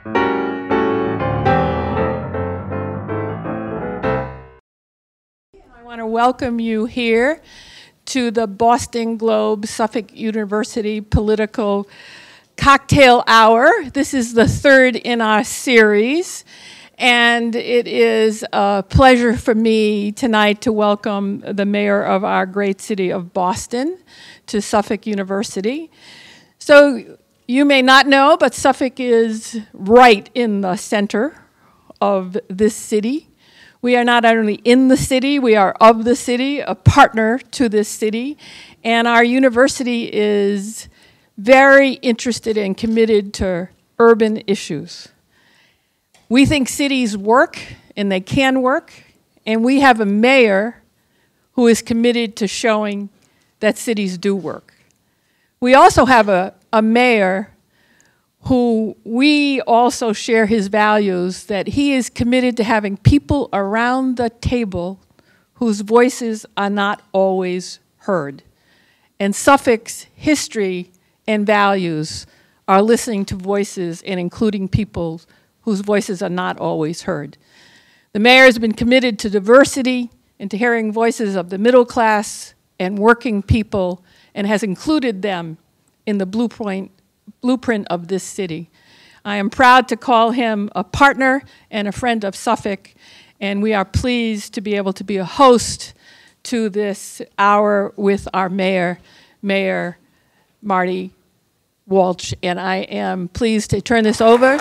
I want to welcome you here to the Boston Globe Suffolk University Political Cocktail Hour. This is the third in our series, and it is a pleasure for me tonight to welcome the mayor of our great city of Boston to Suffolk University. So you may not know, but Suffolk is right in the center of this city. We are not only in the city, we are of the city, a partner to this city, and our university is very interested and committed to urban issues. We think cities work, and they can work, and we have a mayor who is committed to showing that cities do work. We also have a mayor who we also share his values, that he is committed to having people around the table whose voices are not always heard. And Suffolk's history and values are listening to voices and including people whose voices are not always heard. The mayor has been committed to diversity and to hearing voices of the middle class and working people, and has included them in the blueprint of this city. I am proud to call him a partner and a friend of Suffolk, and we are pleased to be able to be a host to this hour with our mayor, Mayor Marty Walsh, and I am pleased to turn this over.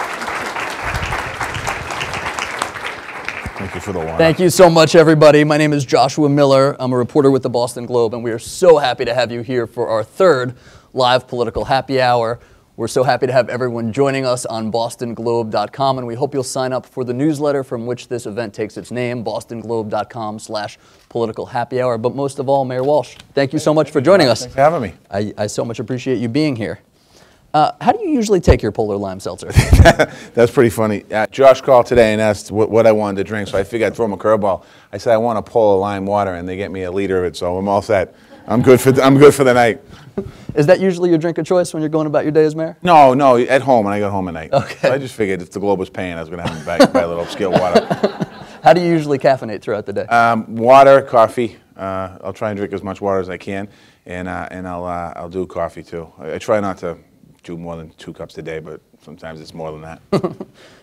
Thank you for the warm-up. Thank you so much, everybody. My name is Joshua Miller. I'm a reporter with the Boston Globe, and we are so happy to have you here for our third live political happy hour. We're so happy to have everyone joining us on bostonglobe.com, and we hope you'll sign up for the newsletter from which this event takes its name, bostonglobe.com/political happy hour. But most of all, Mayor Walsh, thank you so much for joining us. Thanks for having me. I so much appreciate you being here. How do you usually take your Polar Lime Seltzer? That's pretty funny. Josh called today and asked what I wanted to drink, so I figured I'd throw him a curveball. I said I want a Polar Lime water, and they get me a liter of it, so I'm all set. I'm good for the night. Is that usually your drink of choice when you're going about your day as mayor? No, at home, when I got home at night. Okay. So I just figured if the Globe was paying, I was going to have them buy a little upscale water. How do you usually caffeinate throughout the day? Water, coffee. I'll try and drink as much water as I can, and I'll do coffee too. I try not to do more than 2 cups a day, but sometimes it's more than that.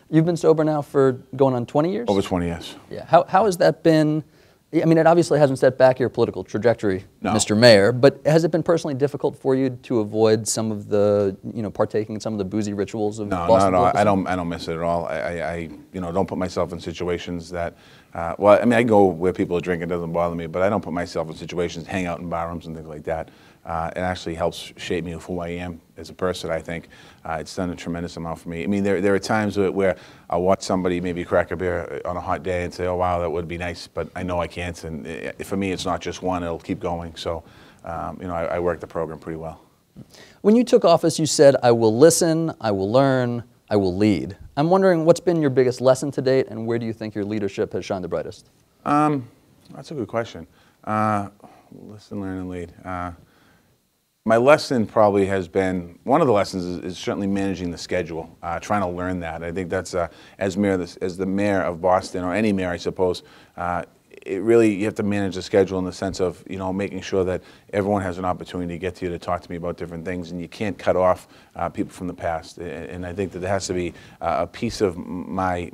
You've been sober now for going on 20 years? Over 20 years. Yeah. How has that been? I mean, it obviously hasn't set back your political trajectory, no, Mr. Mayor, but has it been personally difficult for you to avoid some of the, partaking in some of the boozy rituals of Boston? No, I don't miss it at all. I don't put myself in situations that, well, I mean, I go where people are drinking, it doesn't bother me, but I don't put myself in situations, hang out in barrooms and things like that. It actually helps shape me of who I am as a person, I think. It's done a tremendous amount for me. I mean, there are times where I'll watch somebody maybe crack a beer on a hot day and say, oh, wow, that would be nice, but I know I can't. And for me, it's not just one, it'll keep going. So, I work the program pretty well. When you took office, you said, I will listen, I will learn, I will lead. I'm wondering what's been your biggest lesson to date, and where do you think your leadership has shined the brightest? That's a good question. Listen, learn, and lead. My lesson probably has been, one of the lessons is certainly managing the schedule, trying to learn that. I think that's, as the mayor of Boston, or any mayor, I suppose, you have to manage the schedule in the sense of, making sure that everyone has an opportunity to get to you to talk to me about different things, and you can't cut off people from the past. And I think that there has to be a piece of my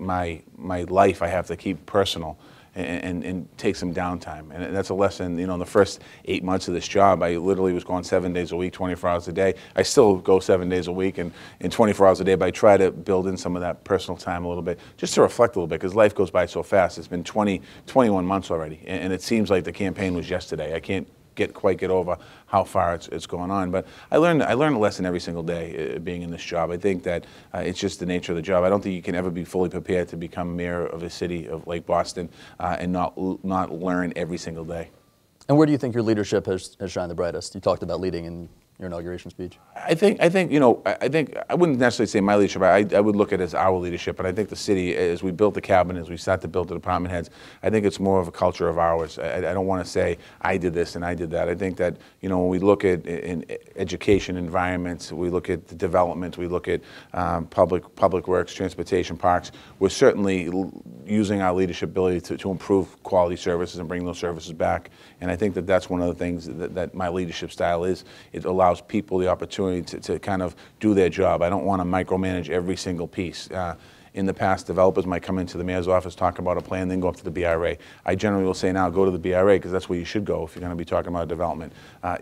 life I have to keep personal. And take some downtime. And that's a lesson, in the first 8 months of this job, I literally was going 7 days a week, 24 hours a day. I still go 7 days a week and 24 hours a day, but I try to build in some of that personal time a little bit, just to reflect a little bit, because life goes by so fast. It's been 21 months already, and it seems like the campaign was yesterday. I can't quite get over how far it's going on. But I learned a lesson every single day being in this job. I think that it's just the nature of the job. I don't think you can ever be fully prepared to become mayor of a city of like Boston and not learn every single day. And where do you think your leadership has shined the brightest? You talked about leading, and your inauguration speech? I think I wouldn't necessarily say my leadership. I would look at it as our leadership, but I think the city, as we built the cabinet, as we start to build the department heads, I think it's more of a culture of ours. I don't want to say I did this and I did that. I think that when we look at in education environments, we look at the development, we look at public works, transportation, parks. We're certainly using our leadership ability to improve quality services and bring those services back. And I think that that's one of the things that my leadership style is. It allows people the opportunity to kind of do their job. I don't want to micromanage every single piece. In the past, developers might come into the mayor's office, talk about a plan, then go up to the BRA. I generally will say now, go to the BRA, because that's where you should go if you're going to be talking about development.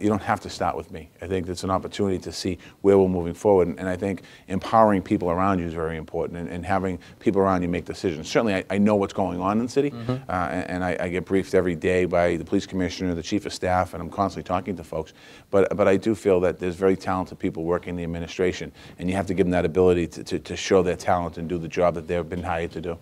You don't have to start with me. I think it's an opportunity to see where we're moving forward, and I think empowering people around you is very important, and having people around you make decisions. Certainly, I know what's going on in the city, and I get briefed every day by the police commissioner, the chief of staff, and I'm constantly talking to folks. But I do feel that there's very talented people working in the administration, and you have to give them that ability to show their talent and do the job that they've been hired to do.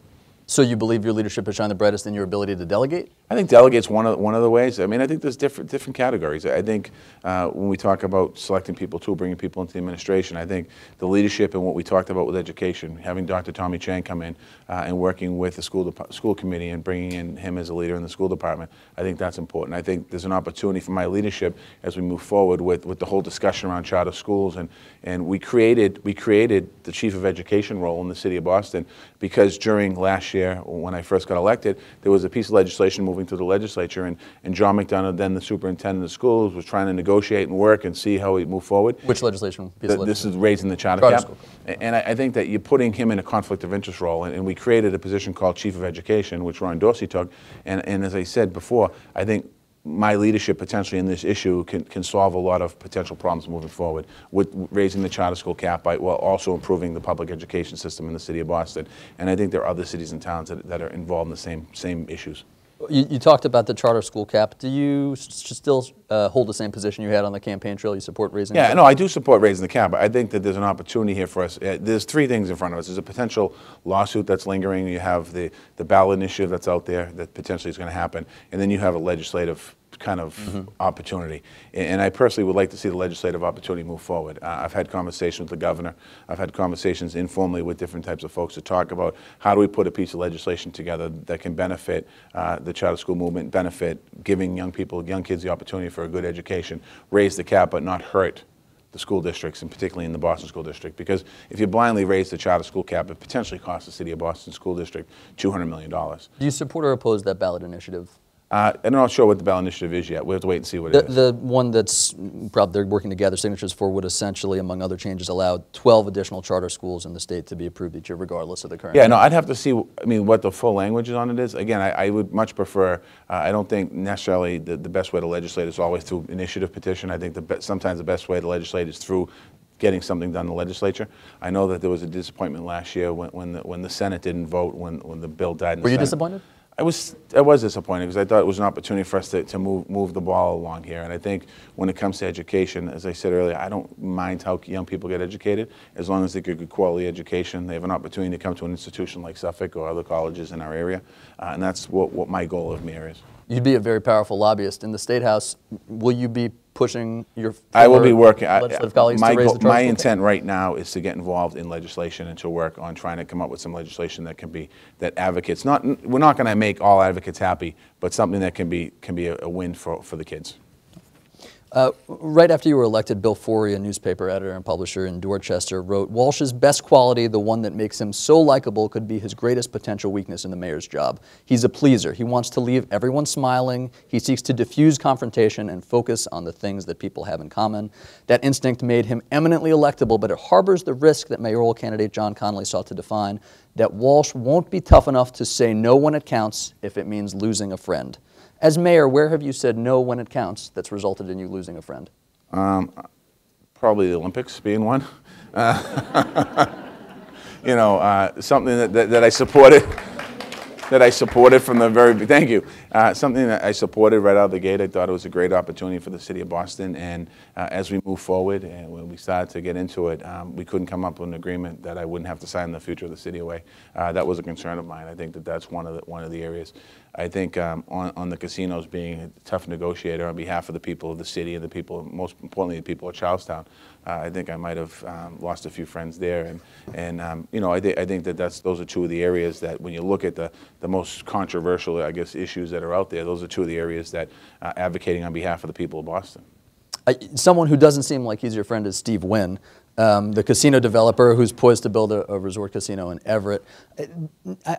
So you believe your leadership has shined the brightest in your ability to delegate? I think delegate's one of the ways. I mean, I think there's different categories. I think when we talk about selecting people too, bringing people into the administration, I think the leadership and what we talked about with education, having Dr. Tommy Chang come in and working with the school committee and bringing in him as a leader in the school department, I think that's important. I think there's an opportunity for my leadership as we move forward with the whole discussion around charter schools, and we created the chief of education role in the city of Boston because during last year when I first got elected, there was a piece of legislation moving through the legislature, and John McDonough, then the superintendent of schools, was trying to negotiate and work and see how we move forward. Which legislation? This is raising the charter cap. School. And I think that you're putting him in a conflict of interest role, and we created a position called Chief of Education, which Ron Dorsey took, and as I said before, I think my leadership potentially in this issue can solve a lot of potential problems moving forward with raising the charter school cap while also improving the public education system in the city of Boston. And I think there are other cities and towns that are involved in the same issues. You talked about the charter school cap. Do you still hold the same position you had on the campaign trail? You support raising the cap? Yeah, no, I do support raising the cap. I think that there's an opportunity here for us. There's three things in front of us. There's a potential lawsuit that's lingering. You have the ballot initiative that's out there that potentially is going to happen. And then you have a legislative kind of opportunity. And I personally would like to see the legislative opportunity move forward. I've had conversations with the governor. I've had conversations informally with different types of folks to talk about how do we put a piece of legislation together that can benefit the charter school movement, benefit giving young kids the opportunity for a good education, raise the cap but not hurt the school districts, and particularly in the Boston School District. Because if you blindly raise the charter school cap, it potentially costs the city of Boston School District $200 million. Do you support or oppose that ballot initiative? I'm not sure what the ballot initiative is yet. We have to wait and see what it is. The one that's probably they're working to gather signatures for would essentially, among other changes, allow 12 additional charter schools in the state to be approved each year, regardless of the current. Yeah, no, I'd have to see. I mean, what the full language on it is. Again, I would much prefer. I don't think necessarily the best way to legislate is always through initiative petition. I think sometimes the best way to legislate is through getting something done in the legislature. I know that there was a disappointment last year when the Senate didn't vote when the bill died in the Senate. Were you disappointed? I was disappointed because I thought it was an opportunity for us to move the ball along here. And I think when it comes to education, as I said earlier, I don't mind how young people get educated as long as they get good quality education. They have an opportunity to come to an institution like Suffolk or other colleges in our area. And that's what my goal of mayor is. You'd be a very powerful lobbyist in the State House. Will you be pushing your I will be working. legislative colleagues to raise the charter my school intent cap? right now is to get involved in legislation and to work on trying to come up with some legislation that advocates. We're not going to make all advocates happy, but something that can be a win for the kids. Right after you were elected, Bill Forey, a newspaper editor and publisher in Dorchester, wrote, "Walsh's best quality, the one that makes him so likable, could be his greatest potential weakness in the mayor's job. He's a pleaser. He wants to leave everyone smiling. He seeks to diffuse confrontation and focus on the things that people have in common. That instinct made him eminently electable, but it harbors the risk that mayoral candidate John Connolly sought to define, that Walsh won't be tough enough to say no when it counts if it means losing a friend." As mayor, where have you said no when it counts that's resulted in you losing a friend? Probably the Olympics being one. Something that I supported. that I supported from the thank you, something that I supported right out of the gate. I thought it was a great opportunity for the city of Boston, and as we move forward and when we started to get into it, we couldn't come up with an agreement that I wouldn't have to sign the future of the city away. That was a concern of mine. I think that that's one of the areas. I think on the casinos being a tough negotiator on behalf of the people of the city and the people, most importantly, the people of Charlestown, I think I might have lost a few friends there, and you know, I think that those are two of the areas that when you look at the most controversial, I guess, issues that are out there, those are two of the areas that advocating on behalf of the people of Boston. Someone who doesn't seem like he's your friend is Steve Wynn, the casino developer who's poised to build a resort casino in Everett.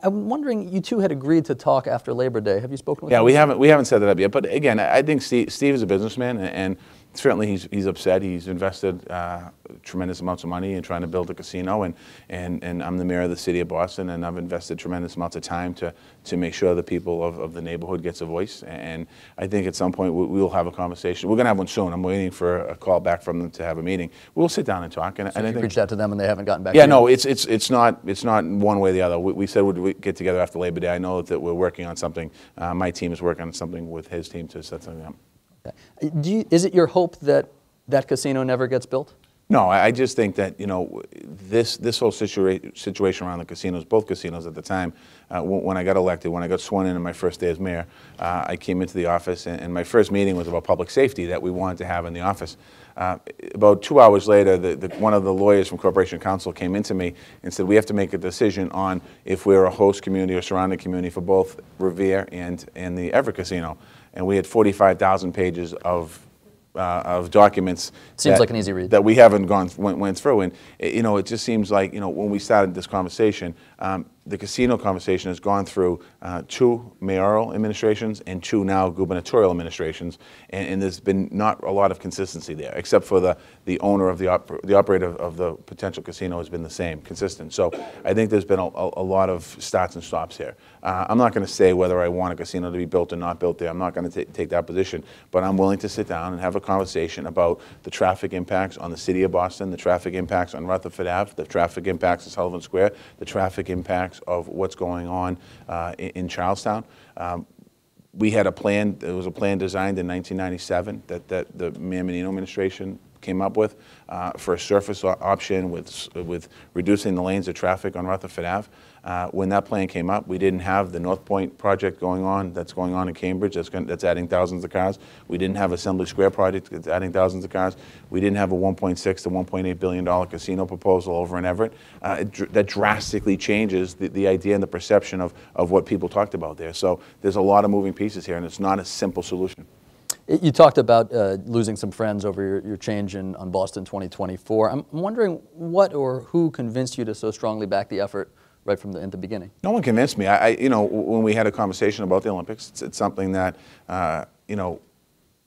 I'm wondering, you two had agreed to talk after Labor Day. Have you spoken with him? Yeah, we haven't set that up yet. But again, I think Steve is a businessman, and certainly he's upset. He's invested tremendous amounts of money in trying to build a casino, and I'm the mayor of the city of Boston, and I've invested tremendous amounts of time to make sure the people of the neighborhood gets a voice. And I think at some point we'll have a conversation. We're going to have one soon. I'm waiting for a call back from them to have a meeting. We'll sit down and talk. And I think reached out to them and they haven't gotten back to you? Yeah, no, it's not one way or the other. We said we'd get together after Labor Day. I know that we're working on something. My team is working on something with his team to set something up. Okay. Is it your hope that that casino never gets built? No, I just think that, you know, this whole situation around the casinos, both casinos at the time, when I got elected, when I got sworn in on my first day as mayor, I came into the office, and my first meeting was about public safety that we wanted to have in the office. About 2 hours later, one of the lawyers from Corporation Counsel came into me and said, we have to make a decision on if we're a host community or surrounding community for both Revere and the Everett Casino. And we had 45,000 pages of documents. Seems like an easy read. That we haven't went through, and you know, it just seems like, you know, when we started this conversation, the casino conversation has gone through 2 mayoral administrations and 2 now gubernatorial administrations, and there's been not a lot of consistency there, except for the owner of the operator of the potential casino has been the same, consistent. So I think there's been a lot of starts and stops here. I'm not going to say whether I want a casino to be built or not built there. I'm not going to take that position, but I'm willing to sit down and have a conversation about the traffic impacts on the city of Boston, the traffic impacts on Rutherford Ave, the traffic impacts of Sullivan Square, the traffic impacts of what's going on in Charlestown. We had a plan. There was a plan designed in 1997 that the Mayor Menino administration came up with for a surface option with reducing the lanes of traffic on Rutherford Ave. When that plan came up, we didn't have the North Point project going on. That's going on in Cambridge. That's adding thousands of cars. We didn't have Assembly Square project. That's adding thousands of cars. We didn't have a $1.6 to $1.8 billion casino proposal over in Everett. That drastically changes the idea and the perception of what people talked about there. So there's a lot of moving pieces here, and it's not a simple solution. You talked about losing some friends over your change on Boston 2024. I'm wondering what or who convinced you to so strongly back the effort right from the beginning? No one convinced me. You know, when we had a conversation about the Olympics, it's something that, you know,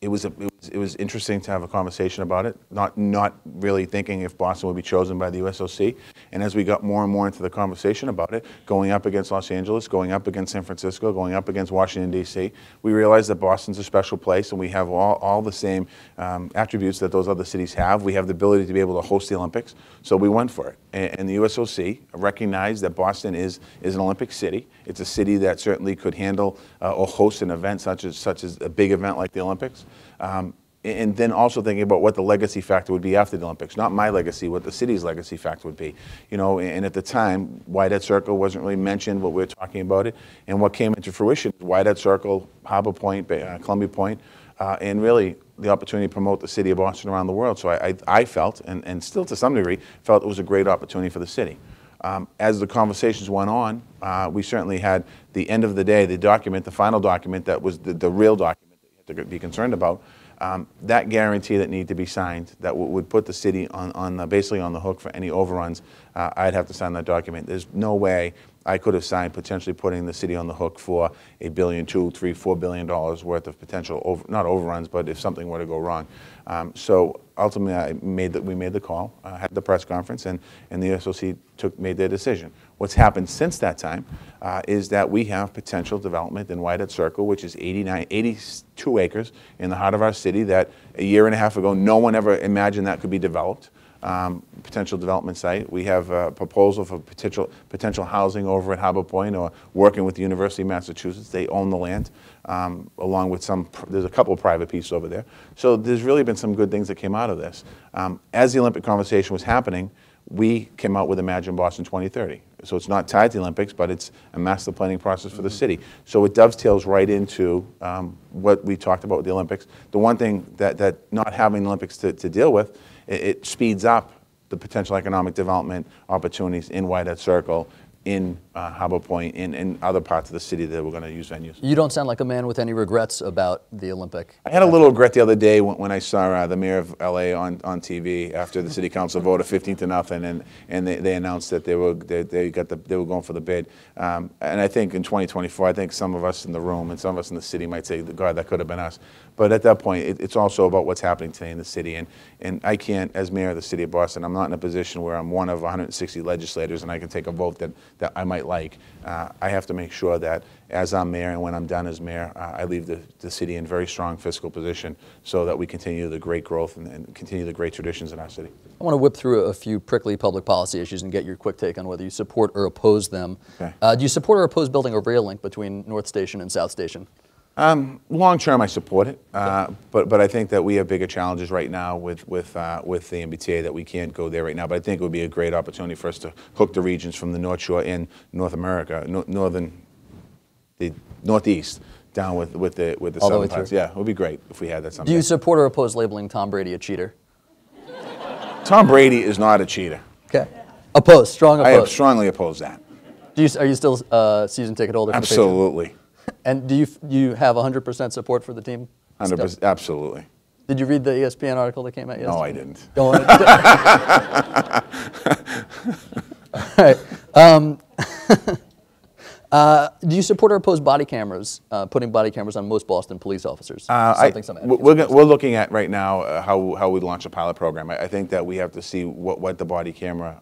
it was interesting to have a conversation about it, not really thinking if Boston would be chosen by the USOC. And as we got more and more into the conversation about it, going up against Los Angeles, going up against San Francisco, going up against Washington, D.C., we realized that Boston's a special place, and we have all the same attributes that those other cities have. We have the ability to be able to host the Olympics, so we went for it. And the USOC recognized that Boston is an Olympic city. It's a city that certainly could handle or host an event such as a big event like the Olympics. And then also thinking about what the legacy factor would be after the Olympics. Not my legacy, what the city's legacy factor would be. You know, and at the time, Whitehead Circle wasn't really mentioned, but we were talking about it. And what came into fruition, Whitehead Circle, Harbor Point, Columbia Point, and really the opportunity to promote the city of Boston around the world. So I felt, and still to some degree, felt it was a great opportunity for the city. As the conversations went on, we certainly had the end of the day, the document, the final document that was the real document that you had to be concerned about. That guarantee that needed to be signed that would put the city basically on the hook for any overruns, I'd have to sign that document. There's no way I could have signed potentially putting the city on the hook for $1 billion, $2, $3, $4 billion worth of potential, not overruns, but if something were to go wrong. So ultimately, we made the call, had the press conference, and the SOC made their decision. What's happened since that time is that we have potential development in Whitehead Circle, which is 82 acres in the heart of our city that a year and a half ago, no one ever imagined that could be developed. potential development site. We have a proposal for potential housing over at Harbor Point, or working with the University of Massachusetts. They own the land, along with there's a couple of private pieces over there. So there's really been some good things that came out of this. As the Olympic conversation was happening, we came out with Imagine Boston 2030. So it's not tied to the Olympics, but it's a master planning process for the city. So it dovetails right into what we talked about with the Olympics. The one thing that not having the Olympics to deal with, it speeds up the potential economic development opportunities in Whitehead Circle, in Harbor Point, in other parts of the city that we're going to use venues. You don't sound like a man with any regrets about the Olympic. I had a little regret the other day when I saw the mayor of LA on TV after the city council voted 15-0, and they announced that they were going for the bid. And I think in 2024, I think some of us in the room and some of us in the city might say, God, that could have been us. But at that point, it's also about what's happening today in the city. And I can't, as mayor of the city of Boston, I'm not in a position where I'm one of 160 legislators and I can take a vote that I might like. I have to make sure that as I'm mayor and when I'm done as mayor, I leave the city in very strong fiscal position so that we continue the great growth and continue the great traditions in our city. I want to whip through a few prickly public policy issues and get your quick take on whether you support or oppose them. Okay. Do you support or oppose building a rail link between North Station and South Station? Long term, I support it, but I think that we have bigger challenges right now with the MBTA that we can't go there right now. But I think it would be a great opportunity for us to hook the regions from the North Shore in North America, the Northeast, down with the southern parts. Yeah, it would be great if we had that someday. Do you support or oppose labeling Tom Brady a cheater? Tom Brady is not a cheater. Okay. Oppose. Strong oppose. I strongly oppose that. Are you still a season ticket holder for the Patriots? Absolutely. And do you have 100% support for the team? 100%, absolutely. Did you read the ESPN article that came out yesterday? No, I didn't. Go on. All right. Do you support or oppose body cameras, putting body cameras on most Boston police officers? We're looking at right now how we launch a pilot program. I think that we have to see what the body camera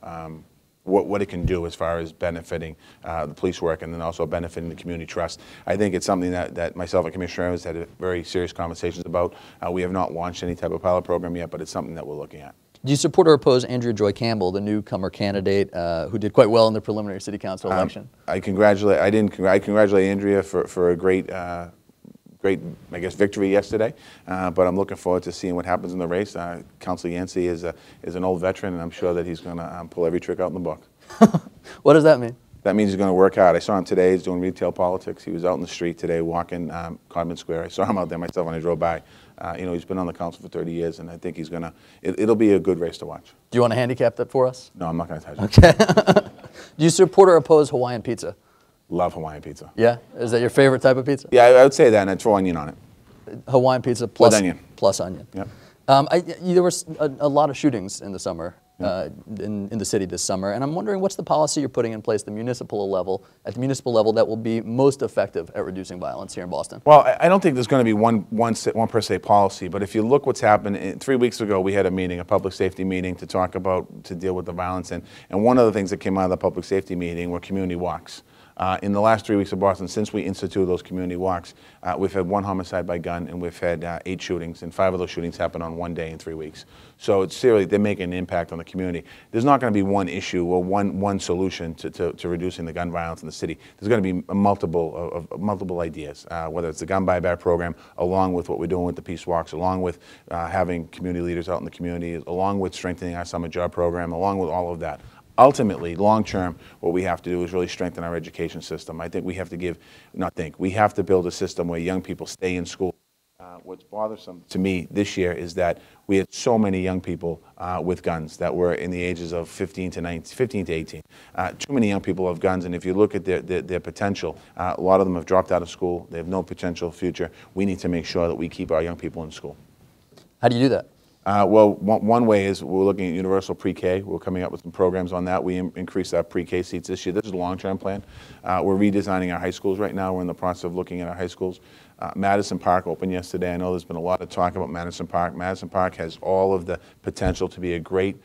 what it can do as far as benefiting the police work and then also benefiting the community trust. I think it's something that myself and Commissioner Evans had very serious conversations about. We have not launched any type of pilot program yet, but it's something that we're looking at. Do you support or oppose Andrea Joy Campbell, the newcomer candidate who did quite well in the preliminary city council election? I congratulate Andrea for a great, I guess, victory yesterday. But I'm looking forward to seeing what happens in the race. Councilor Yancey is an old veteran, and I'm sure that he's going to pull every trick out in the book. What does that mean? That means he's going to work hard. I saw him today. He's doing retail politics. He was out in the street today walking Codman Square. I saw him out there myself when I drove by. He's been on the council for 30 years, and I think he's going to, it'll be a good race to watch. Do you want to handicap that for us? No, I'm not going to touch it. Okay. Do you support or oppose Hawaiian pizza? Love Hawaiian pizza. Yeah? Is that your favorite type of pizza? Yeah, I would say that, and I'd throw onion on it. Hawaiian pizza plus onion. Plus onion. Yep. There were a lot of shootings in the summer, in the city this summer, and I'm wondering what's the policy you're putting in place at the municipal level that will be most effective at reducing violence here in Boston? Well, I don't think there's going to be one per se policy, but if you look what's happened, 3 weeks ago we had a meeting, a public safety meeting to deal with the violence, and one of the things that came out of the public safety meeting were community walks. In the last 3 weeks of Boston, since we instituted those community walks, we've had 1 homicide by gun, and we've had 8 shootings, and 5 of those shootings happened on one day in 3 weeks. So it's seriously, they're making an impact on the community. There's not going to be one issue or one solution to reducing the gun violence in the city. There's going to be multiple ideas, whether it's the gun buyback program, along with what we're doing with the peace walks, along with having community leaders out in the community, along with strengthening our summer job program, along with all of that. Ultimately, long term, what we have to do is really strengthen our education system. I think we have to we have to build a system where young people stay in school. What's bothersome to me this year is that we had so many young people with guns that were in the ages of 15 to 18. Too many young people have guns, and if you look at their potential, a lot of them have dropped out of school. They have no potential future. We need to make sure that we keep our young people in school. How do you do that? Well, one way is we're looking at universal pre-K. We're coming up with some programs on that. We increased our pre-K seats this year. This is a long-term plan. We're redesigning our high schools right now. We're in the process of looking at our high schools. Madison Park opened yesterday. I know there's been a lot of talk about Madison Park. Madison Park has all of the potential to be a great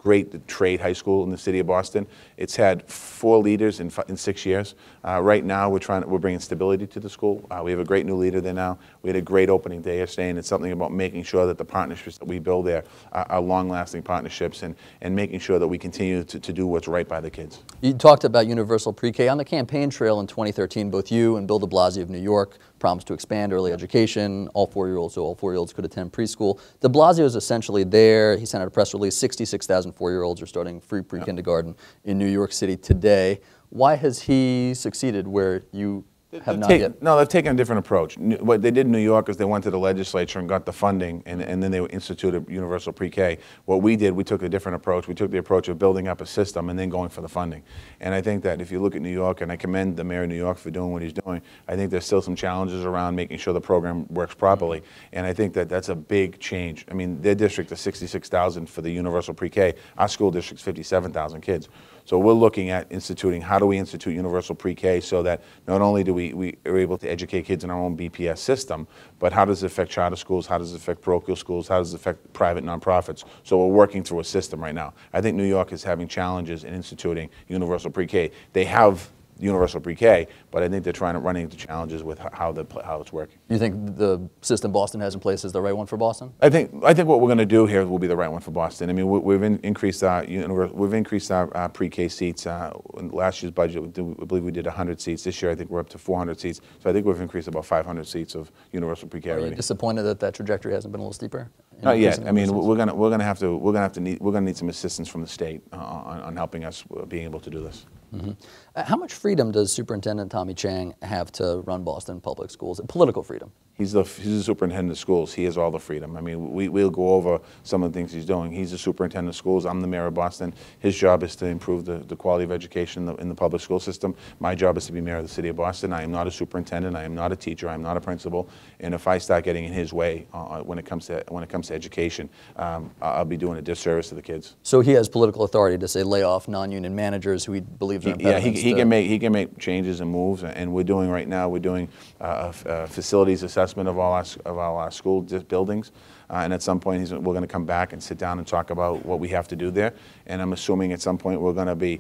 great trade high school in the city of Boston. It's had 4 leaders in 6 years. Right now, we're bringing stability to the school. We have a great new leader there now. We had a great opening day yesterday, and it's something about making sure that the partnerships that we build there are long-lasting partnerships, and making sure that we continue to do what's right by the kids. You talked about universal pre-K. On the campaign trail in 2013, both you and Bill de Blasio of New York promised to expand early education, all 4-year-olds, so all 4-year-olds could attend preschool. De Blasio is essentially there. He sent out a press release. 66,000 4-year-olds are starting free pre-kindergarten in New York City today. Why has he succeeded where you have not yet? No, they've taken a different approach. What they did in New York is they went to the legislature and got the funding, and then they instituted universal pre-K. What we did, we took a different approach. We took the approach of building up a system and then going for the funding. And I think that if you look at New York, and I commend the mayor of New York for doing what he's doing, I think there's still some challenges around making sure the program works properly. And I think that that's a big change. I mean, their district is 66,000 for the universal pre-K. Our school district's 57,000 kids. So we're looking at instituting, how do we institute universal pre-K so that not only do we are able to educate kids in our own BPS system, but how does it affect charter schools, how does it affect parochial schools, how does it affect private nonprofits? So we're working through a system right now. I think New York is having challenges in instituting universal pre-K. They have universal pre-K, but I think they're running into challenges with how it's working. You think the system Boston has in place is the right one for Boston? I think what we're going to do here will be the right one for Boston. I mean, we've increased our pre-K seats. In last year's budget, I believe we did 100 seats. This year, I think we're up to 400 seats. So I think we've increased about 500 seats of universal pre-K already. Are you disappointed that that trajectory hasn't been a little steeper? Not yet. I mean, we're going to need some assistance from the state on helping us being able to do this. Mm-hmm. How much freedom does Superintendent Tommy Chang have to run Boston public schools? Political freedom? He's the superintendent of schools. He has all the freedom. I mean, we'll go over some of the things he's doing. He's the superintendent of schools. I'm the mayor of Boston. His job is to improve the quality of education in the public school system. My job is to be mayor of the city of Boston. I am not a superintendent. I am not a teacher. I am not a principal. And if I start getting in his way when it comes to education, I'll be doing a disservice to the kids. So he has political authority to say lay off non-union managers who he believes are impediments. Yeah, he can make changes and moves. And we're doing right now. We're doing a facilities assessment of all our school buildings, and at some point we're going to come back and sit down and talk about what we have to do there. And I'm assuming at some point we're going to be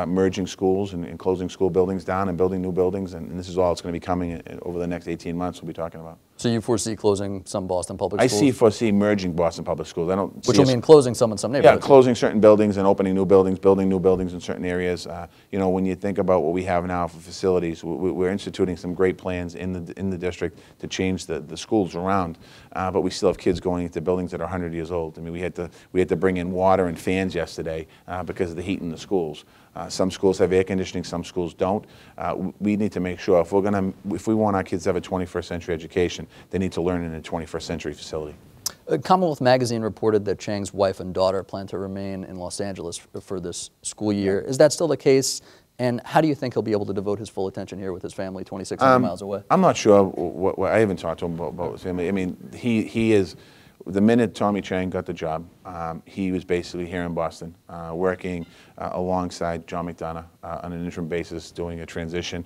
merging schools and closing school buildings down and building new buildings, and this is all that's going to be coming over the next 18 months we'll be talking about. So you foresee closing some Boston public schools? I foresee merging Boston public schools. I don't. Which will mean closing some in some neighborhoods. Yeah, closing certain buildings and opening new buildings, building new buildings in certain areas. You know, when you think about what we have now for facilities, we're instituting some great plans in the district to change the schools around. But we still have kids going into buildings that are 100 years old. I mean, we had to bring in water and fans yesterday because of the heat in the schools. Some schools have air conditioning, some schools don't. We need to make sure if we want our kids to have a 21st century education, they need to learn in a 21st century facility. Commonwealth Magazine reported that Chang's wife and daughter plan to remain in Los Angeles for this school year. Is that still the case? And how do you think he'll be able to devote his full attention here with his family 2,600 miles away? I'm not sure. I haven't talked to him about his family. I mean, he is. The minute Tommy Chang got the job, he was basically here in Boston, working alongside John McDonough on an interim basis, doing a transition.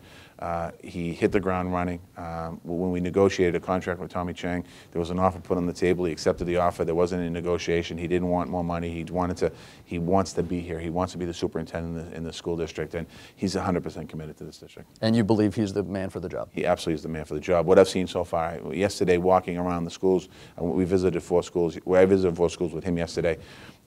He hit the ground running. When we negotiated a contract with Tommy Chang, there was an offer put on the table. He accepted the offer. There wasn't any negotiation. He didn't want more money. He wants to be here. He wants to be the superintendent in the school district, and he's 100% committed to this district. And you believe he's the man for the job? He absolutely is the man for the job. What I've seen so far, yesterday walking around the schools, we visited 4 schools. I visited 4 schools with him yesterday.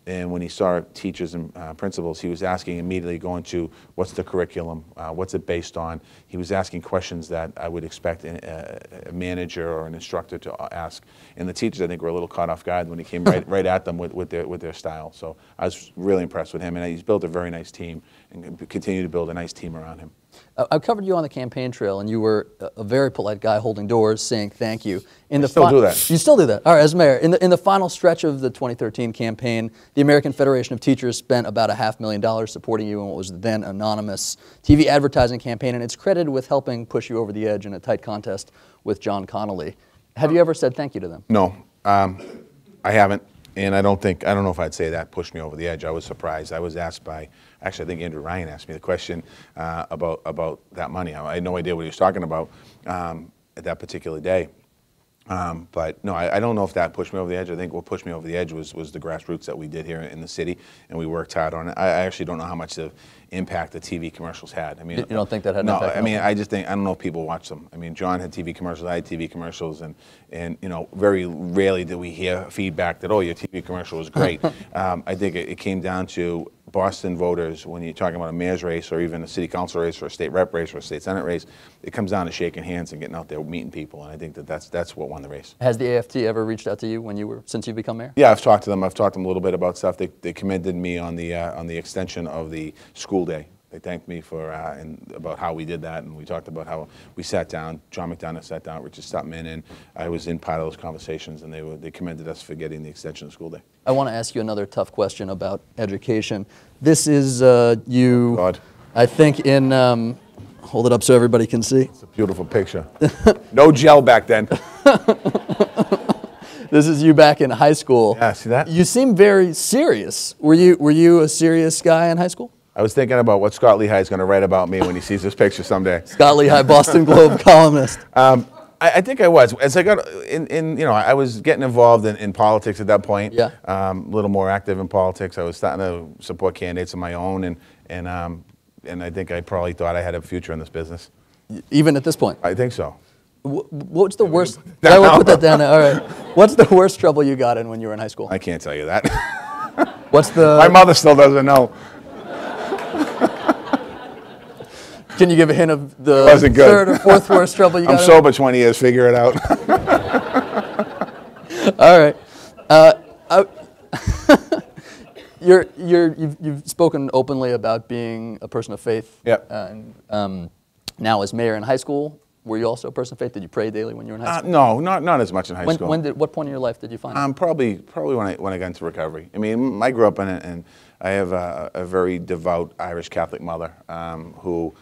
And when he saw teachers and principals, he was asking immediately, going to what's the curriculum, what's it based on. He was asking questions that I would expect a manager or an instructor to ask. And the teachers, I think, were a little caught off guard when he came right at them with their style. So I was really impressed with him, and he's built a very nice team and continue to build a nice team around him. I covered you on the campaign trail, and you were a very polite guy holding doors, saying thank you. I still do that. You still do that? All right, as mayor. In the final stretch of the 2013 campaign, the American Federation of Teachers spent about $500,000 supporting you in what was the then anonymous TV advertising campaign, and it's credited with helping push you over the edge in a tight contest with John Connolly. Have you ever said thank you to them? No, I haven't. And I don't know if I'd say that pushed me over the edge. I was surprised. I was asked by, actually, I think Andrew Ryan asked me the question about that money. I had no idea what he was talking about at that particular day. But no, I don't know if that pushed me over the edge. I think what pushed me over the edge was the grassroots that we did here in the city, and we worked hard on it. I actually don't know how much of impact the TV commercials had. I mean, You don't think that had an no, impact? I mean, I just think, I don't know if people watch them. I mean, John had TV commercials, I had TV commercials, and you know, very rarely did we hear feedback that, oh, your TV commercial was great. I think it came down to Boston voters, when you're talking about a mayor's race or even a city council race or a state rep race or a state senate race, it comes down to shaking hands and getting out there meeting people, and I think that's what won the race. Has the AFT ever reached out to you since you become mayor? Yeah, I've talked to them. I've talked to them a little bit about stuff. They commended me on the extension of the school day. They thanked me for and about how we did that, and we talked about how we sat down. John McDonough sat down, Richard Stutman, and I was in part of those conversations, and they commended us for getting the extension of school day. I want to ask you another tough question about education. This is you, God. I think in, hold it up so everybody can see. It's a beautiful picture. No gel back then. This is you back in high school. Yeah, see that? You seem very serious. Were you a serious guy in high school? I was thinking about what Scott Lehigh is going to write about me when he sees this picture someday. Scott Lehigh, Boston Globe columnist. I think I was. As I got you know, I was getting involved in politics at that point. Yeah. A little more active in politics. I was starting to support candidates of my own, and I think I probably thought I had a future in this business. Even at this point? I think so. What's the worst? I will put that down now. All right. What's the worst trouble you got in when you were in high school? I can't tell you that. What's the? My mother still doesn't know. Can you give a hint of the Wasn't good. third or fourth worst trouble you got? I'm sober 20 years. Figure it out. All right. You've spoken openly about being a person of faith. Yep. Now, as mayor in high school, were you also a person of faith? Did you pray daily when you were in high school? No, not as much in high school. What point in your life did you find it? Probably when I got into recovery. I mean, I grew up in it, and I have a very devout Irish Catholic mother who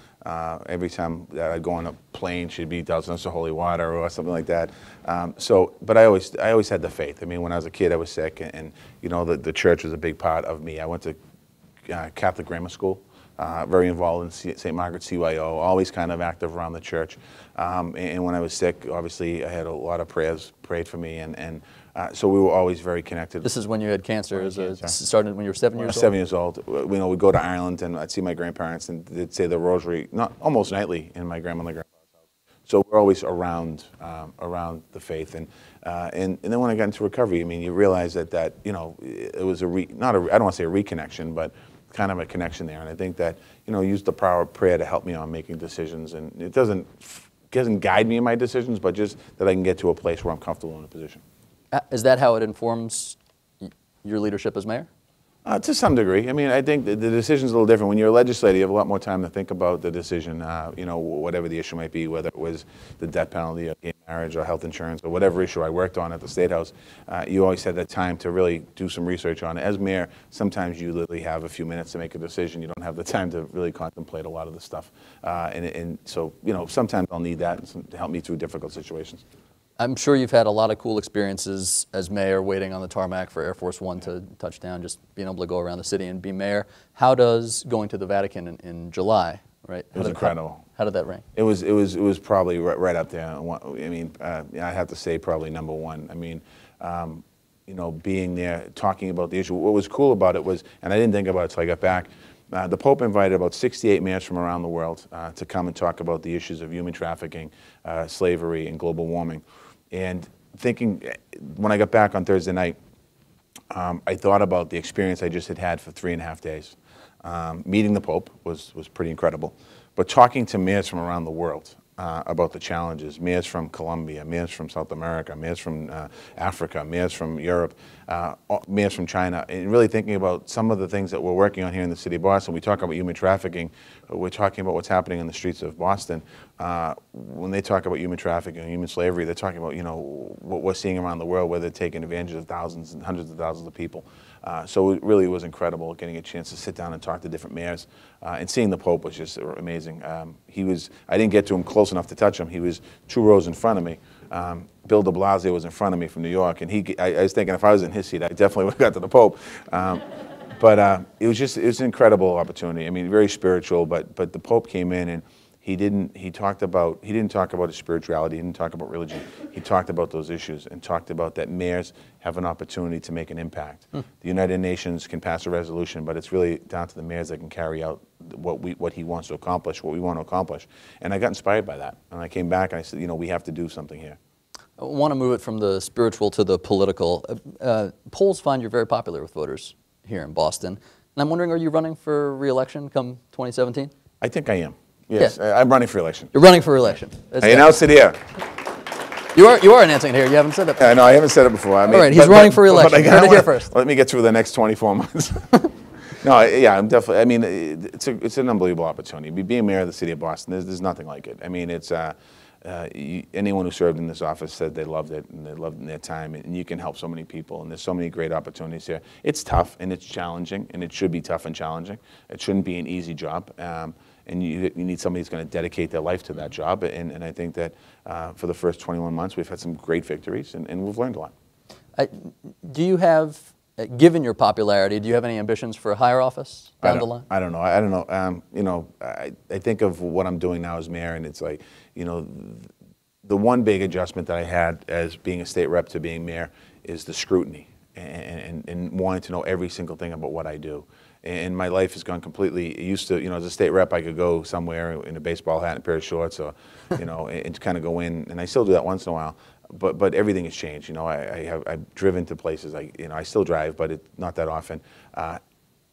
every time that I'd go on a plane, she'd be dousing us with holy water or something like that. But I always had the faith. I mean, when I was a kid, I was sick, and you know, the church was a big part of me. I went to Catholic grammar school. Very involved in St. Margaret's CYO, always kind of active around the church. And when I was sick, obviously, I had a lot of prayers prayed for me, and so we were always very connected. This is when you had cancer. Started when you were 7 years old? 7 years old. You know, we'd go to Ireland, and I'd see my grandparents, and they'd say the rosary, almost nightly, in my grandmother and grandpa's house. So we're always around the faith. And then when I got into recovery, I mean, you realize that you know, it was I don't want to say a reconnection, but kind of a connection there. And I think that, you know, use the power of prayer to help me on making decisions. And it doesn't guide me in my decisions, but just that I can get to a place where I'm comfortable in a position. Is that how it informs your leadership as mayor? To some degree. I mean, I think the decision's a little different. When you're a legislator, you have a lot more time to think about the decision, you know, whatever the issue might be, whether it was the death penalty or gay marriage or health insurance or whatever issue I worked on at the State House. You always had that time to really do some research on it. As mayor, sometimes you literally have a few minutes to make a decision. You don't have the time to really contemplate a lot of the stuff. And so, you know, sometimes I'll need that to help me through difficult situations. I'm sure you've had a lot of cool experiences as mayor, waiting on the tarmac for Air Force One to touch down, just being able to go around the city and be mayor. How does going to the Vatican in July, right? It was incredible. How did that rank? It was probably right up there. I mean, I have to say probably number one. I mean, you know, being there, talking about the issue. What was cool about it was, and I didn't think about it until I got back, the Pope invited about 68 mayors from around the world to come and talk about the issues of human trafficking, slavery, and global warming. And thinking, when I got back on Thursday night, I thought about the experience I just had for 3.5 days. Meeting the Pope was pretty incredible, but talking to mayors from around the world about the challenges, mayors from Colombia, mayors from South America, mayors from Africa, mayors from Europe, mayors from China, and really thinking about some of the things that we're working on here in the city of Boston. We talk about human trafficking. We're talking about what's happening in the streets of Boston. When they talk about human trafficking and human slavery, they're talking about, you know, what we're seeing around the world, where they're taking advantage of thousands and hundreds of thousands of people. So it really was incredible getting a chance to sit down and talk to different mayors. And seeing the Pope was just amazing. I didn't get to him close enough to touch him. He was 2 rows in front of me. Bill de Blasio was in front of me from New York, and I was thinking if I was in his seat, I definitely would have got to the Pope. But it was an incredible opportunity. I mean, very spiritual, but the Pope came in and he didn't talk about his spirituality, he didn't talk about religion. He talked about those issues and talked about that mayors have an opportunity to make an impact. The United Nations can pass a resolution, but it's really down to the mayors that can carry out what he wants to accomplish, what we want to accomplish. And I got inspired by that. And I came back and I said, you know, we have to do something here. I want to move it from the spiritual to the political. Polls find you're very popular with voters here in Boston. And I'm wondering, are you running for re-election come 2017? I think I am. Yes, yeah. I'm running for election. You're running for re-election. I announced it here. You are announcing it here. You haven't said it before. No, I haven't said it before. I mean, all right, he's running for re-election. You heard it here first. Let me get through the next 24 months. No, yeah, I'm definitely. I mean, it's an unbelievable opportunity. Being mayor of the city of Boston, there's nothing like it. I mean, it's anyone who served in this office said they loved it and they loved their time, and you can help so many people, and there's so many great opportunities here. It's tough and it's challenging, and it should be tough and challenging. It shouldn't be an easy job, and you need somebody who's going to dedicate their life to that job. And I think that for the first 21 months, we've had some great victories, and we've learned a lot. Do you have, given your popularity, do you have any ambitions for a higher office down the line? I don't know. You know, I think of what I'm doing now as mayor, and it's like, you know, the one big adjustment that I had as being a state rep to being mayor is the scrutiny and wanting to know every single thing about what I do. And my life has gone completely, used to, you know, as a state rep, I could go somewhere in a baseball hat and a pair of shorts, or, you know, and kind of go in, and I still do that once in a while. But everything has changed. You know, I've driven to places. I still drive, but not that often.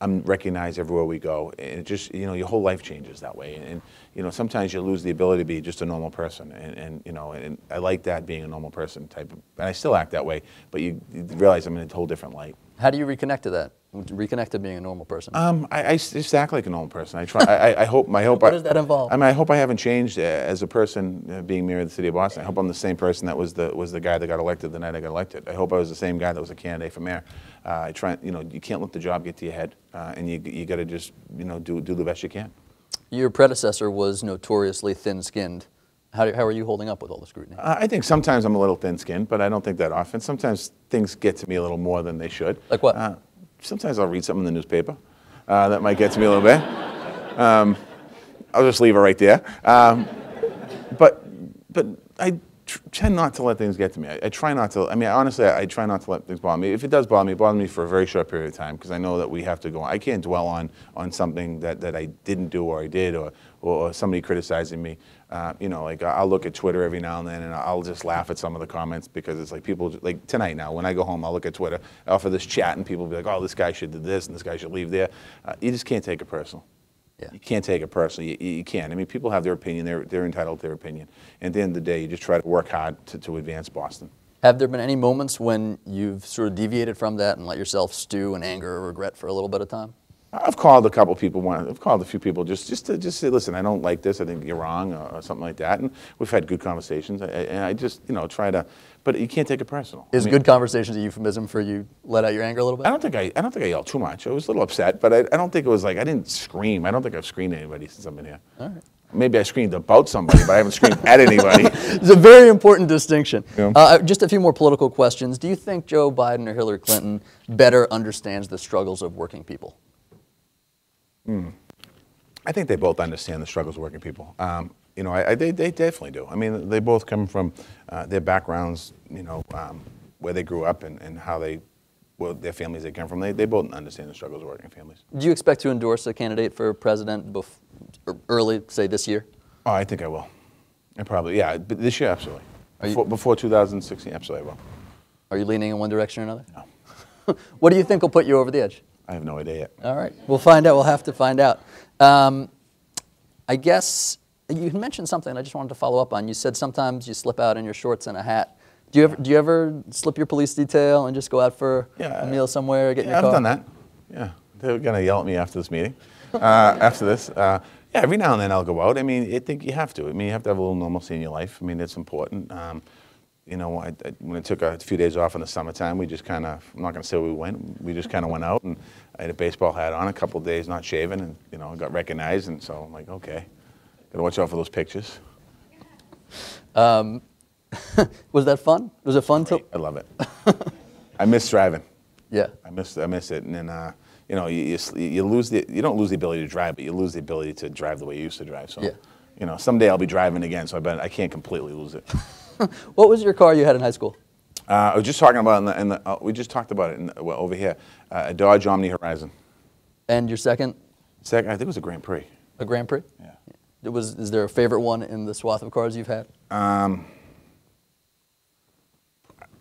I'm recognized everywhere we go, and it just, you know, your whole life changes that way. And you know, sometimes you lose the ability to be just a normal person. And you know, and I like that, being a normal person type of, and I still act that way. But you realize I'm in a whole different light. How do you reconnect to that? Reconnect to being a normal person? I just act like a normal person. I try. I hope. What does that involve? I mean, I hope I haven't changed as a person, being mayor of the city of Boston. I hope I'm the same person that was the guy that got elected the night I got elected. I hope I was the same guy that was a candidate for mayor. I try. You know, you can't let the job get to your head, and you got to just, you know, do the best you can. Your predecessor was notoriously thin-skinned. How are you holding up with all the scrutiny? I think sometimes I'm a little thin-skinned, but I don't think that often. Sometimes things get to me a little more than they should. Like what? Sometimes I'll read something in the newspaper that might get to me a little bit. I'll just leave it right there. But I tend not to let things get to me. I try not to. I mean, honestly, I try not to let things bother me. If it does bother me, it bothers me for a very short period of time, because I know that we have to go on. I can't dwell on something that I didn't do or I did, or somebody criticizing me. You know, like I'll look at Twitter every now and then, and I'll just laugh at some of the comments, because it's like people, like tonight now, when I go home, I'll look at Twitter, offer this chat, and people will be like, oh, this guy should do this, and this guy should leave there. You just can't take it personal. Yeah. You can't take it personally. You can't. I mean, people have their opinion. They're entitled to their opinion. And at the end of the day, you just try to work hard to advance Boston. Have there been any moments when you've sort of deviated from that and let yourself stew in anger or regret for a little bit of time? I've called a couple people. I've called a few people just to say, listen, I don't like this. I think you're wrong, or something like that. And we've had good conversations. And I just, you know, try to. But you can't take it personal. Is good conversations a euphemism for you let out your anger a little bit? I don't think I yelled too much. I was a little upset, but I don't think it was like, I didn't scream. I don't think I've screamed at anybody since I've been here. All right. Maybe I screamed about somebody, but I haven't screamed at anybody. It's a very important distinction. Yeah. Just a few more political questions. Do you think Joe Biden or Hillary Clinton better understands the struggles of working people? I think they both understand the struggles of working people. You know, they definitely do. I mean, they both come from their backgrounds, you know, where they grew up and how their families they come from. They both understand the struggles of working families. Do you expect to endorse a candidate for president early, say, this year? Oh, I think I will. I probably, yeah, but this year, absolutely. Before 2016, absolutely I will. Are you leaning in one direction or another? No. What do you think will put you over the edge? I have no idea yet. All right, we'll find out. We'll have to find out. I guess you mentioned something I just wanted to follow up on. You said sometimes you slip out in your shorts and a hat. Do you ever slip your police detail and just go out for a meal somewhere, or get in your car? I've done that. Yeah, they're gonna yell at me after this meeting. After this, yeah, every now and then I'll go out. I mean, I think you have to. I mean, you have to have a little normalcy in your life. I mean, it's important. You know, when I took a few days off in the summertime, we just kind of, I'm not going to say where we went, we just kind of went out, and I had a baseball hat on, a couple of days not shaven, and, you know, got recognized, and so I'm like, okay, got to watch out for those pictures. Was that fun? Was it fun? I love it. I miss driving. Yeah. I miss it, and then, you know, you don't lose the ability to drive, but you lose the ability to drive the way you used to drive, so. Yeah. you know, someday I'll be driving again, so I can't completely lose it. What was your car you had in high school? I was just talking about we just talked about it over here, a Dodge Omni Horizon. And your second? Second, I think it was a Grand Prix. A Grand Prix? Yeah. Is there a favorite one in the swath of cars you've had?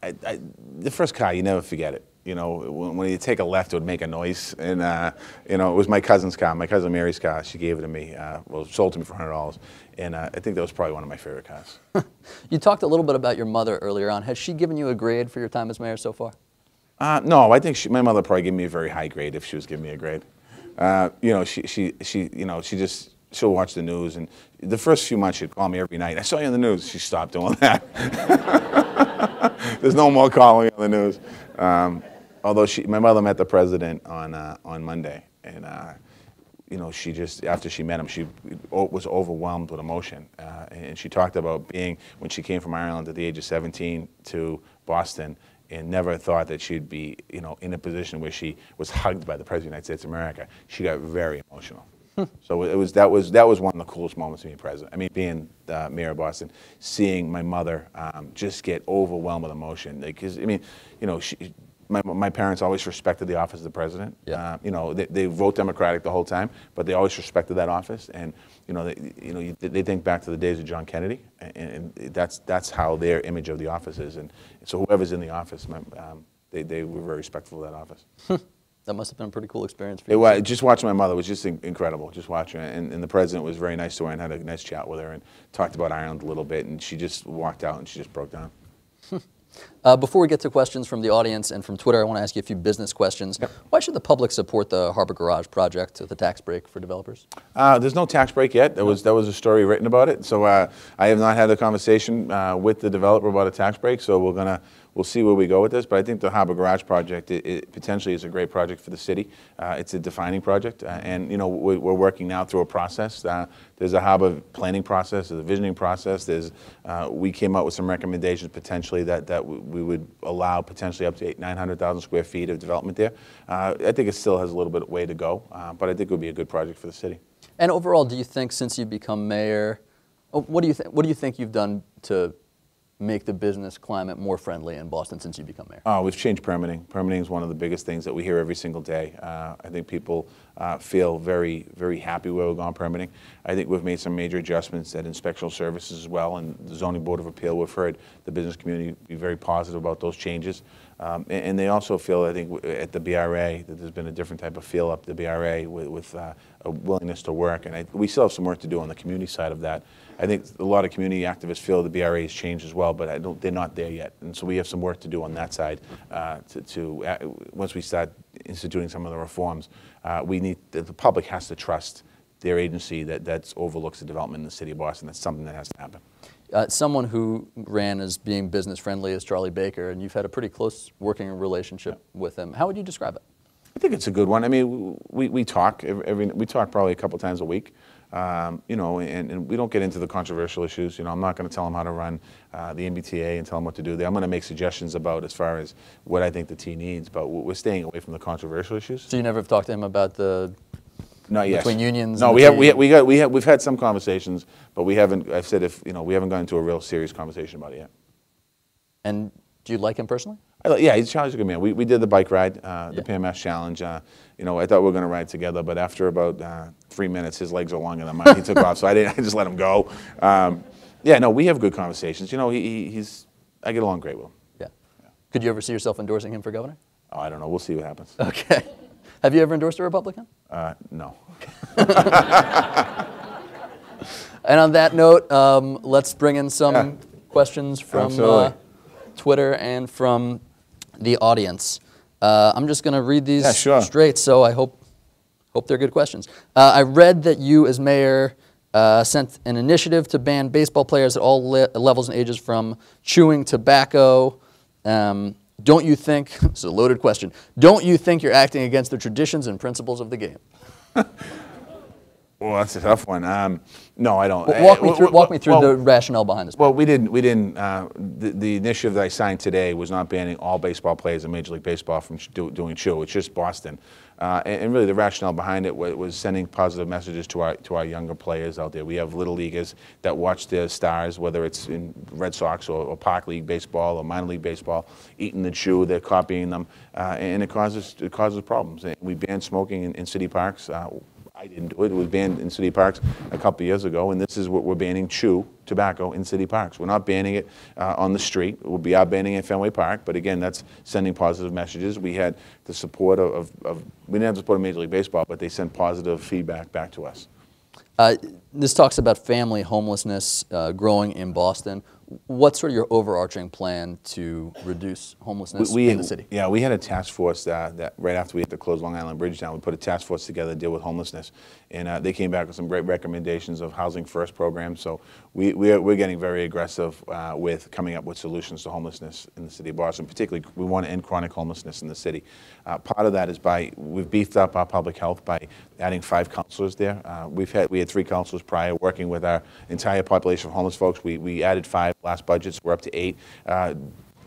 The first car, you never forget it. You know, when you take a left, it would make a noise. And, you know, it was my cousin's car, my cousin Mary's car. She gave it to me, well, sold to me for $100. And I think that was probably one of my favorite cars. You talked a little bit about your mother earlier on. Has she given you a grade for your time as mayor so far? No, I think my mother probably gave me a very high grade if she was giving me a grade. You know, she'll watch the news, and the first few months she'd call me every night. I saw you on the news. She stopped doing that. There's no more calling on the news. Although my mother met the president on Monday, and you know, she just, after she met him, she was overwhelmed with emotion, and she talked about when she came from Ireland at the age of 17 to Boston, and never thought that she'd be, you know, in a position where she was hugged by the President of the United States of America. She got very emotional. So that was one of the coolest moments of being president. I mean, being the mayor of Boston, seeing my mother just get overwhelmed with emotion. Because I mean, you know, my parents always respected the office of the president. Yeah. You know, they vote Democratic the whole time, but they always respected that office. And you know, they think back to the days of John Kennedy, and that's how their image of the office is. And so whoever's in the office, they were very respectful of that office. That must have been a pretty cool experience for you. Just watching my mother was just incredible. Just watching her, and the president was very nice to her and had a nice chat with her and talked about Ireland a little bit. And she just walked out and she just broke down. Before we get to questions from the audience and from Twitter, I want to ask you a few business questions. Yep. Why should the public support the Harbor Garage project, the tax break for developers? There's no tax break yet. There was a story written about it. So I have not had a conversation with the developer about a tax break. So we'll see where we go with this. But I think the Harbor Garage project it potentially is a great project for the city. It's a defining project, and you know we're working now through a process. There's a harbor planning process, there's a visioning process. We came up with some recommendations potentially that we would allow potentially up to 900,000 square feet of development there. I think it still has a little bit of way to go, but I think it would be a good project for the city. And overall, do you think since you've become mayor, what do you think you've done to make the business climate more friendly in Boston since you become mayor? We've changed permitting. Permitting is one of the biggest things that we hear every single day. I think people feel very, very happy where we're going permitting. I think we've made some major adjustments at inspectional services as well, and the Zoning Board of Appeal. We've heard the business community be very positive about those changes. And they also feel, I think, at the BRA, that there's been a different type of feel up the BRA with a willingness to work. And we still have some work to do on the community side of that. I think a lot of community activists feel the BRA has changed as well, but they're not there yet. And so we have some work to do on that side. Once we start instituting some of the reforms, the public has to trust their agency that overlooks the development in the city of Boston. That's something that has to happen. Someone who ran as being business friendly is Charlie Baker, and you've had a pretty close working relationship with him. How would you describe it? I think it's a good one. I mean, we talk we talk probably a couple times a week. You know, and we don't get into the controversial issues. You know, I'm not going to tell him how to run the MBTA and tell him what to do there. I'm going to make suggestions about as far as what I think the T needs, but we're staying away from the controversial issues. So you never have talked to him about the Not yet. Between unions. No, and we've had some conversations, but we haven't. I've said we haven't gone into a real serious conversation about it yet. And do you like him personally? Yeah, Charlie's a good man. We did the bike ride, the PMS challenge. You know, I thought we were going to ride together, but after about 3 minutes, his legs are longer than mine. He took off, so I just let him go. Yeah, no, we have good conversations. You know, I get along great with him. Yeah. Could you ever see yourself endorsing him for governor? Oh, I don't know. We'll see what happens. Okay. Have you ever endorsed a Republican? No. And on that note, let's bring in some questions from Twitter and from the audience. I'm just going to read these straight, so I hope they're good questions. I read that you, as mayor, sent an initiative to ban baseball players at all levels and ages from chewing tobacco. Don't you think, this is a loaded question, don't you think you're acting against the traditions and principles of the game? Well, that's a tough one. No, I don't. Walk me through the rationale behind this. Well, we didn't. The initiative that I signed today was not banning all baseball players in Major League Baseball from doing chew. It's just Boston. And really the rationale behind it was sending positive messages to our younger players out there. We have little leaguers that watch their stars, whether it's in Red Sox or Park League baseball or minor league baseball, eating the chew, they're copying them, and it causes problems. And we banned smoking in city parks. I didn't do it. It was banned in city parks a couple of years ago, and this is what we're banning: chew tobacco in city parks. We're not banning it on the street. We are banning it in Fenway Park, but again, that's sending positive messages. We had the support of we didn't have the support of Major League Baseball, but they sent positive feedback back to us. This talks about family homelessness growing in Boston. What's sort of your overarching plan to reduce homelessness in the city? Yeah, we had a task force that right after we had to close Long Island Bridge down, we put a task force together to deal with homelessness, and they came back with some great recommendations of Housing First programs. So we're getting very aggressive with coming up with solutions to homelessness in the city of Boston. Particularly, we want to end chronic homelessness in the city. Part of that is we've beefed up our public health by adding 5 counselors there. We had 3 counselors prior, working with our entire population of homeless folks. We added 5 last budgets. We're up to 8.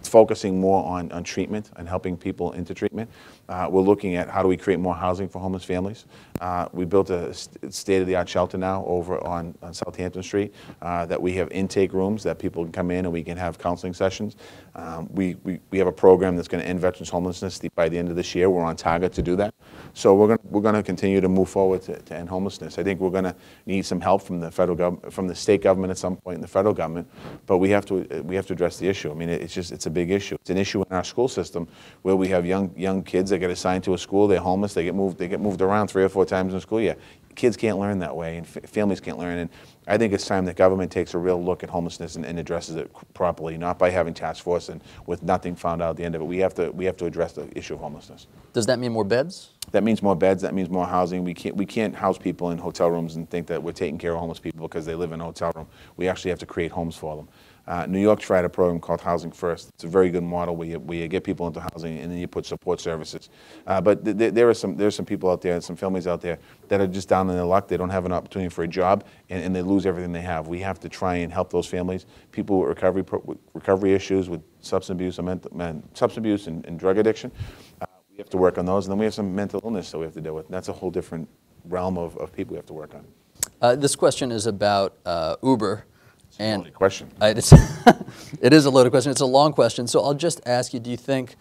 Focusing more on treatment and helping people into treatment. We're looking at how do we create more housing for homeless families. We built a state-of-the-art shelter now over on Southampton Street that we have intake rooms that people can come in and we can have counseling sessions. We have a program that's going to end veterans homelessness by the end of this year. We're on target to do that. So we're going to continue to move forward to end homelessness. I think we're going to need some help from the federal government, from the state government at some point, and the federal government. But we have to address the issue. I mean, it's a big issue. It's an issue in our school system where we have young kids that get assigned to a school. They're homeless. They get moved around 3 or 4 times in the school year. Kids can't learn that way, and families can't learn. And I think it's time that government takes a real look at homelessness and addresses it properly, not by having task force and with nothing found out at the end of it. We have to address the issue of homelessness. Does that mean more beds? That means more beds. That means more housing. We can't house people in hotel rooms and think that we're taking care of homeless people because they live in a hotel room. We actually have to create homes for them. New York tried a program called Housing First. It's a very good model where you get people into housing and then you put support services. But there's some people out there and some families out there that are just down in their luck. They don't have an opportunity for a job and they lose everything they have. We have to try and help those families. People with recovery issues, with substance abuse and drug addiction. We have to work on those. And then we have some mental illness that we have to deal with. And that's a whole different realm of people we have to work on. This question is about Uber. And loaded question. It is a loaded question. It's a long question. So I'll just ask you, do you think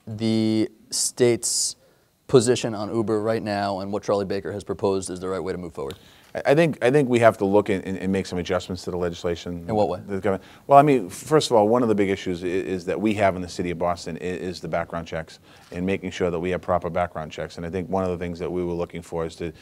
the state's position on Uber right now and what Charlie Baker has proposed is the right way to move forward? I think we have to look and make some adjustments to the legislation. In what way? Well, I mean, first of all, one of the big issues is that we have in the city of Boston is the background checks and making sure that we have proper background checks. And I think one of the things that we were looking for is to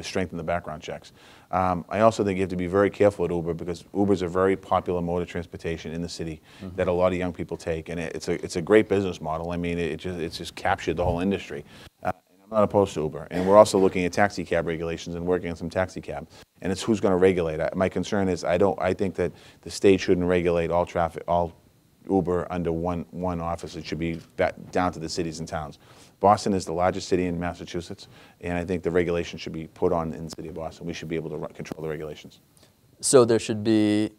strengthen the background checks. I also think you have to be very careful at Uber because Uber is a very popular mode of transportation in the city that a lot of young people take, and it's a great business model. I mean, it's just captured the whole industry. I'm not opposed to Uber, and we're also looking at taxi cab regulations and working on some taxi cab. And it's who's going to regulate it. My concern is I think that the state shouldn't regulate all Uber under one office. It should be down to the cities and towns. Boston is the largest city in Massachusetts, and I think the regulation should be put on in the city of Boston. We should be able to control the regulations. So there should be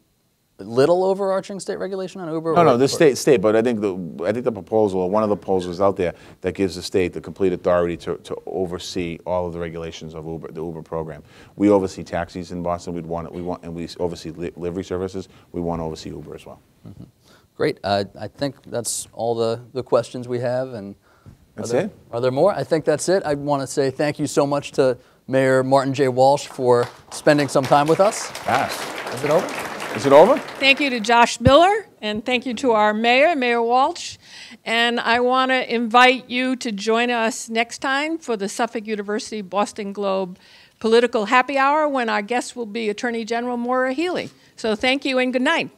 little overarching state regulation on Uber? No, the state. But I think the proposal, or one of the proposals out there, that gives the state the complete authority to oversee all of the regulations of Uber, the Uber program. We oversee taxis in Boston. And we oversee livery services. We want to oversee Uber as well. Mm-hmm. Great. I think that's all the questions we have. And that's it. Are there more? I think that's it. I want to say thank you so much to Mayor Martin J. Walsh for spending some time with us. Yes. Is it over? Is it over? Thank you to Josh Miller, and thank you to our mayor, Mayor Walsh. And I want to invite you to join us next time for the Suffolk University Boston Globe Political Happy Hour, when our guest will be Attorney General Maura Healey. So thank you and good night.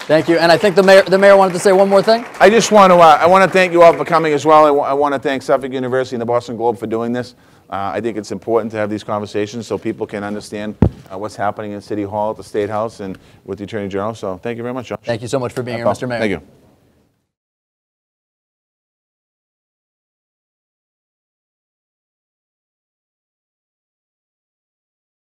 Thank you. And I think the mayor wanted to say one more thing. I just want to I want to thank you all for coming as well. I want to thank Suffolk University and the Boston Globe for doing this. I think it's important to have these conversations so people can understand what's happening in City Hall, at the State House, and with the Attorney General. So thank you very much, Josh. Thank you so much for being here, Mr. Mayor. Thank you.